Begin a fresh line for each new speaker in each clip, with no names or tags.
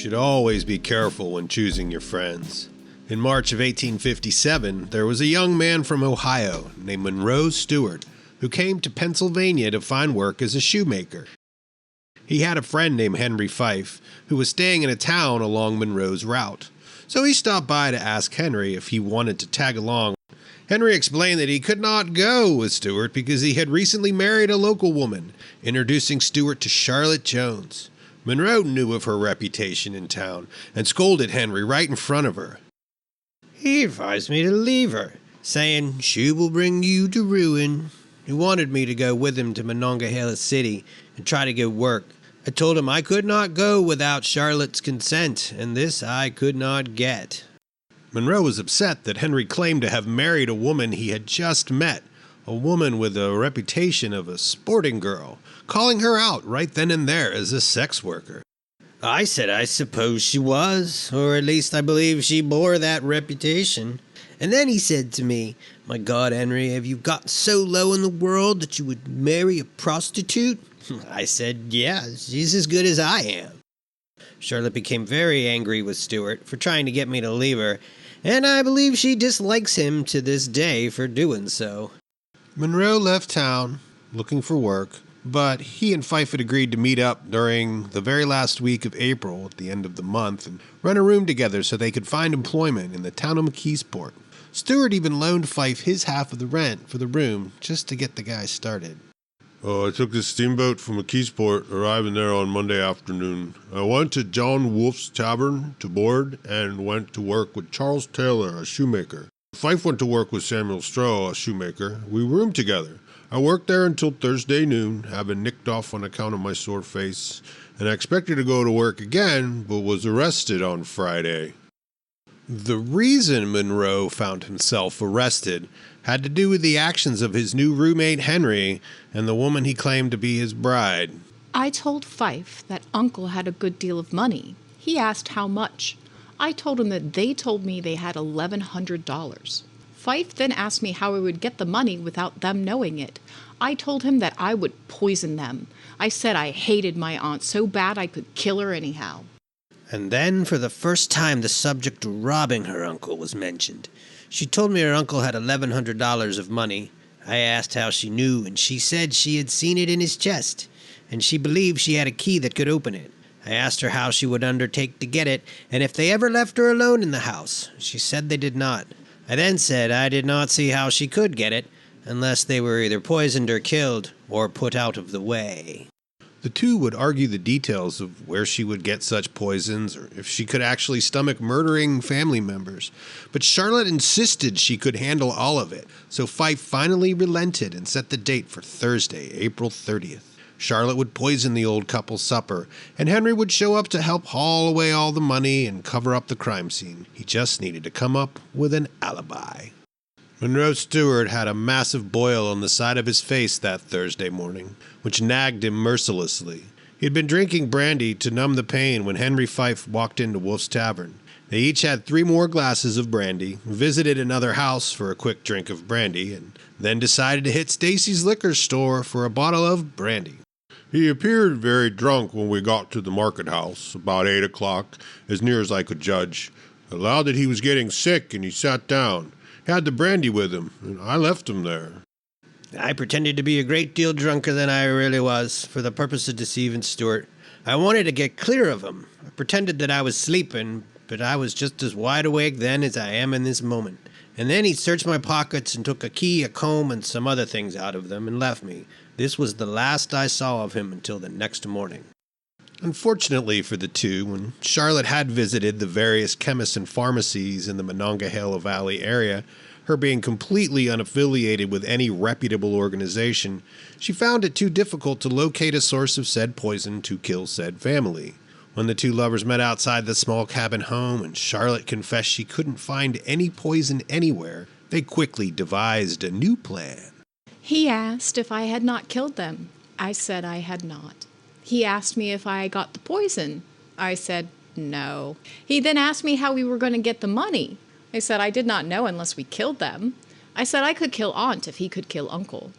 should always be careful when choosing your friends. In March of 1857, there was a young man from Ohio named Monroe Stewart who came to Pennsylvania to find work as a shoemaker. He had a friend named Henry Fife who was staying in a town along Monroe's route, so he stopped by to ask Henry if he wanted to tag along. Henry explained that he could not go with Stewart because he had recently married a local woman, introducing Stewart to Charlotte Jones. Monroe knew of her reputation in town and scolded Henry right in front of her.
He advised me to leave her, saying she will bring you to ruin. He wanted me to go with him to Monongahela City and try to get work. I told him I could not go without Charlotte's consent, and this I could not get.
Monroe was upset that Henry claimed to have married a woman he had just met, a woman with a reputation of a sporting girl, calling her out right then and there as a sex worker.
I said I suppose she was, or at least I believe she bore that reputation. And then he said to me, "My God, Henry, have you got so low in the world that you would marry a prostitute?" I said, "Yeah, she's as good as I am." Charlotte became very angry with Stewart for trying to get me to leave her, and I believe she dislikes him to this day for doing so.
Monroe left town looking for work, but he and Fife had agreed to meet up during the very last week of April at the end of the month and rent a room together so they could find employment in the town of McKeesport. Stewart even loaned Fife his half of the rent for the room just to get the guy started.
I took the steamboat from McKeesport, arriving there on Monday afternoon. I went to John Wolfe's Tavern to board and went to work with Charles Taylor, a shoemaker. Fife went to work with Samuel Stroh, a shoemaker. We roomed together. I worked there until Thursday noon, having nicked off on account of my sore face, and I expected to go to work again, but was arrested on Friday.
The reason Monroe found himself arrested had to do with the actions of his new roommate Henry and the woman he claimed to be his bride.
I told Fife that Uncle had a good deal of money. He asked how much. I told him that they told me they had $1,100. Fife then asked me how I would get the money without them knowing it. I told him that I would poison them. I said I hated my aunt so bad I could kill her anyhow.
And then, for the first time, the subject of robbing her uncle was mentioned. She told me her uncle had $1,100 of money. I asked how she knew, and she said she had seen it in his chest, and she believed she had a key that could open it. I asked her how she would undertake to get it, and if they ever left her alone in the house. She said they did not. I then said I did not see how she could get it, unless they were either poisoned or killed, or put out of the way.
The two would argue the details of where she would get such poisons or if she could actually stomach murdering family members. But Charlotte insisted she could handle all of it, so Fife finally relented and set the date for Thursday, April 30th. Charlotte would poison the old couple's supper, and Henry would show up to help haul away all the money and cover up the crime scene. He just needed to come up with an alibi. Monroe Stewart had a massive boil on the side of his face that Thursday morning, which nagged him mercilessly. He had been drinking brandy to numb the pain when Henry Fife walked into Wolfe's Tavern. They each had 3 more glasses of brandy, visited another house for a quick drink of brandy, and then decided to hit Stacy's liquor store for a bottle of brandy.
He appeared very drunk when we got to the market house, about 8 o'clock, as near as I could judge. I allowed that he was getting sick, and he sat down. Had the brandy with him, and I left him there.
I pretended to be a great deal drunker than I really was, for the purpose of deceiving Stewart. I wanted to get clear of him. I pretended that I was sleeping, but I was just as wide awake then as I am in this moment. And then he searched my pockets and took a key, a comb, and some other things out of them and left me. This was the last I saw of him until the next morning.
Unfortunately for the two, when Charlotte had visited the various chemists and pharmacies in the Monongahela Valley area, her being completely unaffiliated with any reputable organization, she found it too difficult to locate a source of said poison to kill said family. When the two lovers met outside the small cabin home and Charlotte confessed she couldn't find any poison anywhere, they quickly devised a new plan.
He asked if I had not killed them. I said I had not. He asked me if I got the poison. I said no. He then asked me how we were going to get the money. I said I did not know unless we killed them. I said I could kill Aunt if he could kill Uncle.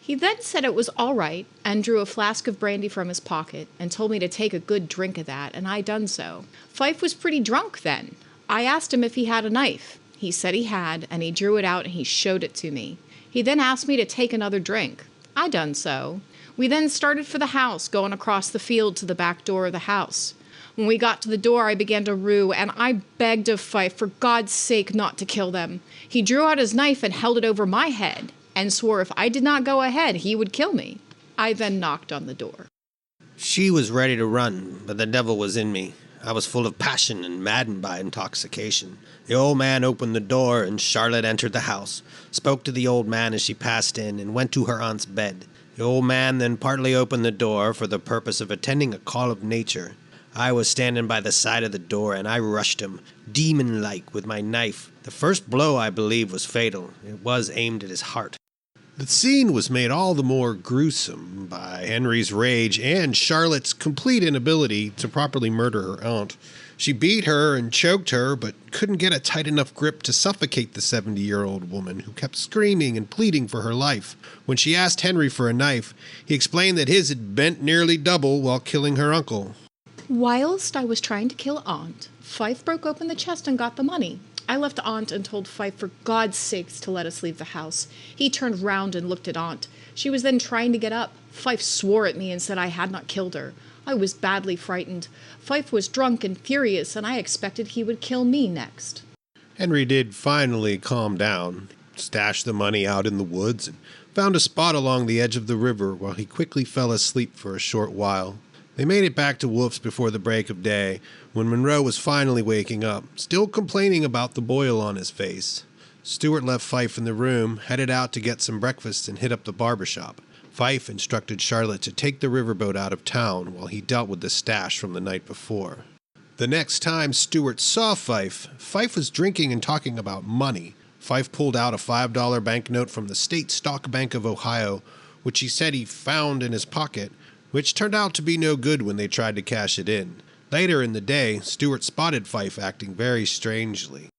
He then said it was all right and drew a flask of brandy from his pocket and told me to take a good drink of that, and I done so. Fife was pretty drunk then. I asked him if he had a knife. He said he had, and he drew it out and he showed it to me. He then asked me to take another drink. I done so. We then started for the house, going across the field to the back door of the house. When we got to the door, I began to rue, and I begged of Fife for God's sake not to kill them. He drew out his knife and held it over my head, and swore if I did not go ahead, he would kill me. I then knocked on the door.
She was ready to run, but the devil was in me. I was full of passion and maddened by intoxication. The old man opened the door, and Charlotte entered the house, spoke to the old man as she passed in, and went to her aunt's bed. The old man then partly opened the door for the purpose of attending a call of nature. I was standing by the side of the door, and I rushed him, demon-like, with my knife. The first blow, I believe, was fatal. It was aimed at his heart.
The scene was made all the more gruesome by Henry's rage and Charlotte's complete inability to properly murder her aunt. She beat her and choked her, but couldn't get a tight enough grip to suffocate the 70-year-old woman, who kept screaming and pleading for her life. When she asked Henry for a knife, he explained that his had bent nearly double while killing her uncle.
Whilst I was trying to kill Aunt, Fife broke open the chest and got the money. I left Aunt and told Fife for God's sakes to let us leave the house. He turned round and looked at Aunt. She was then trying to get up. Fife swore at me and said I had not killed her. I was badly frightened. Fife was drunk and furious, and I expected he would kill me next.
Henry did finally calm down, stashed the money out in the woods, and found a spot along the edge of the river while he quickly fell asleep for a short while. They made it back to Wolf's before the break of day, when Monroe was finally waking up, still complaining about the boil on his face. Stewart left Fife in the room, headed out to get some breakfast, and hit up the barber shop. Fife instructed Charlotte to take the riverboat out of town while he dealt with the stash from the night before. The next time Stewart saw Fife, Fife was drinking and talking about money. Fife pulled out a $5 banknote from the State Stock Bank of Ohio, which he said he found in his pocket, which turned out to be no good when they tried to cash it in. Later in the day, Stewart spotted Fife acting very strangely.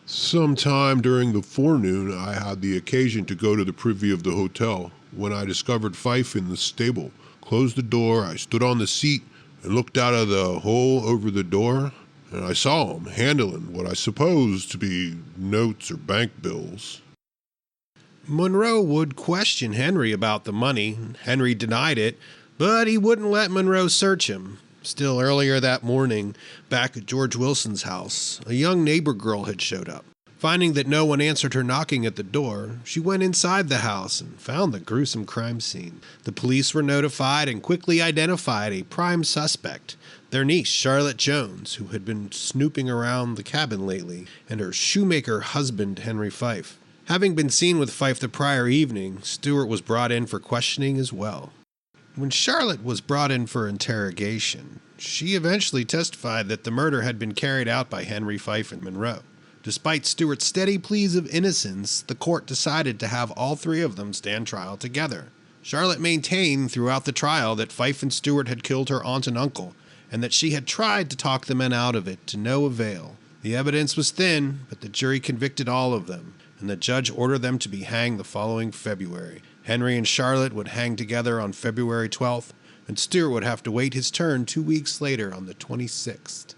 Sometime during the forenoon, I had the occasion to go to the privy of the hotel. When I discovered Fife in the stable, closed the door, I stood on the seat and looked out of the hole over the door, and I saw him handling what I supposed to be notes or bank bills.
Monroe would question Henry about the money. Henry denied it, but he wouldn't let Monroe search him. Still earlier that morning, back at George Wilson's house, a young neighbor girl had showed up. Finding that no one answered her knocking at the door, she went inside the house and found the gruesome crime scene. The police were notified and quickly identified a prime suspect, their niece, Charlotte Jones, who had been snooping around the cabin lately, and her shoemaker husband, Henry Fife. Having been seen with Fife the prior evening, Stewart was brought in for questioning as well. When Charlotte was brought in for interrogation, she eventually testified that the murder had been carried out by Henry Fife and Monroe. Despite Stewart's steady pleas of innocence, the court decided to have all three of them stand trial together. Charlotte maintained throughout the trial that Fife and Stewart had killed her aunt and uncle, and that she had tried to talk the men out of it to no avail. The evidence was thin, but the jury convicted all of them, and the judge ordered them to be hanged the following February. Henry and Charlotte would hang together on February 12th, and Stewart would have to wait his turn 2 weeks later on the 26th.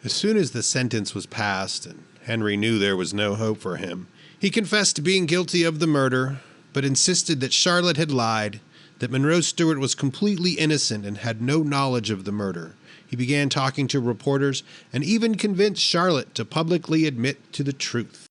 As soon as the sentence was passed, and Henry knew there was no hope for him, he confessed to being guilty of the murder, but insisted that Charlotte had lied, that Monroe Stewart was completely innocent and had no knowledge of the murder. He began talking to reporters and even convinced Charlotte to publicly admit to the truth.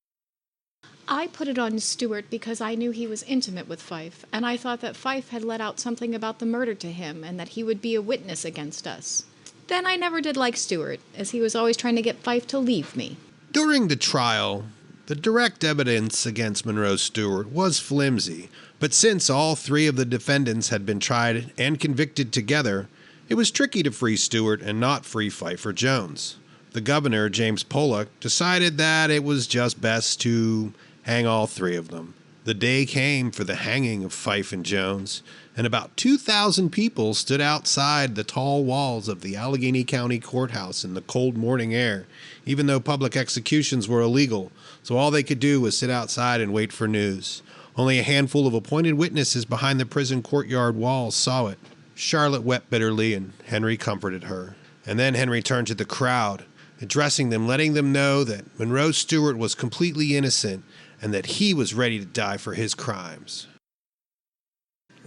I put it on Stewart because I knew he was intimate with Fife, and I thought that Fife had let out something about the murder to him and that he would be a witness against us. Then I never did like Stewart, as he was always trying to get Fife to leave me.
During the trial, the direct evidence against Monroe Stewart was flimsy, but since all three of the defendants had been tried and convicted together, it was tricky to free Stewart and not free Fife or Jones. The governor, James Pollock, decided that it was just best to hang all three of them. The day came for the hanging of Fife and Jones, and about 2,000 people stood outside the tall walls of the Allegheny County Courthouse in the cold morning air, even though public executions were illegal, so all they could do was sit outside and wait for news. Only a handful of appointed witnesses behind the prison courtyard walls saw it. Charlotte wept bitterly, and Henry comforted her. And then Henry turned to the crowd, addressing them, letting them know that Monroe Stewart was completely innocent and that he was ready to die for his crimes.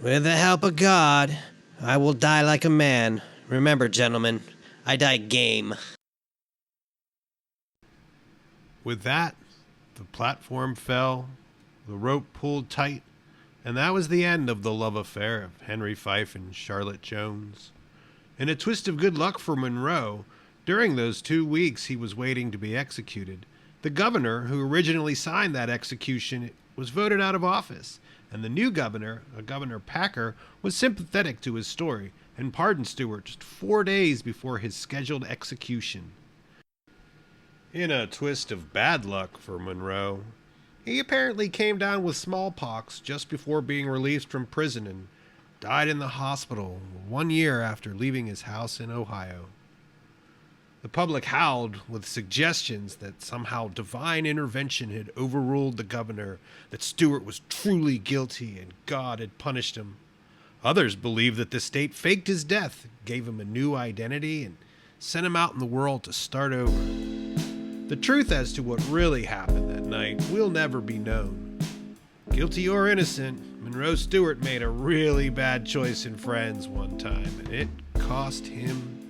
With the help of God, I will die like a man. Remember, gentlemen, I die game.
With that, the platform fell, the rope pulled tight, and that was the end of the love affair of Henry Fife and Charlotte Jones. In a twist of good luck for Monroe, during those 2 weeks he was waiting to be executed, the governor who originally signed that execution was voted out of office, and the new governor, Governor Packer, was sympathetic to his story and pardoned Stewart just 4 days before his scheduled execution. In a twist of bad luck for Monroe, he apparently came down with smallpox just before being released from prison and died in the hospital 1 year after leaving his house in Ohio. The public howled with suggestions that somehow divine intervention had overruled the governor, that Stewart was truly guilty and God had punished him. Others believed that the state faked his death, gave him a new identity, and sent him out in the world to start over. The truth as to what really happened that night will never be known. Guilty or innocent, Monroe Stewart made a really bad choice in friends one time, and it cost him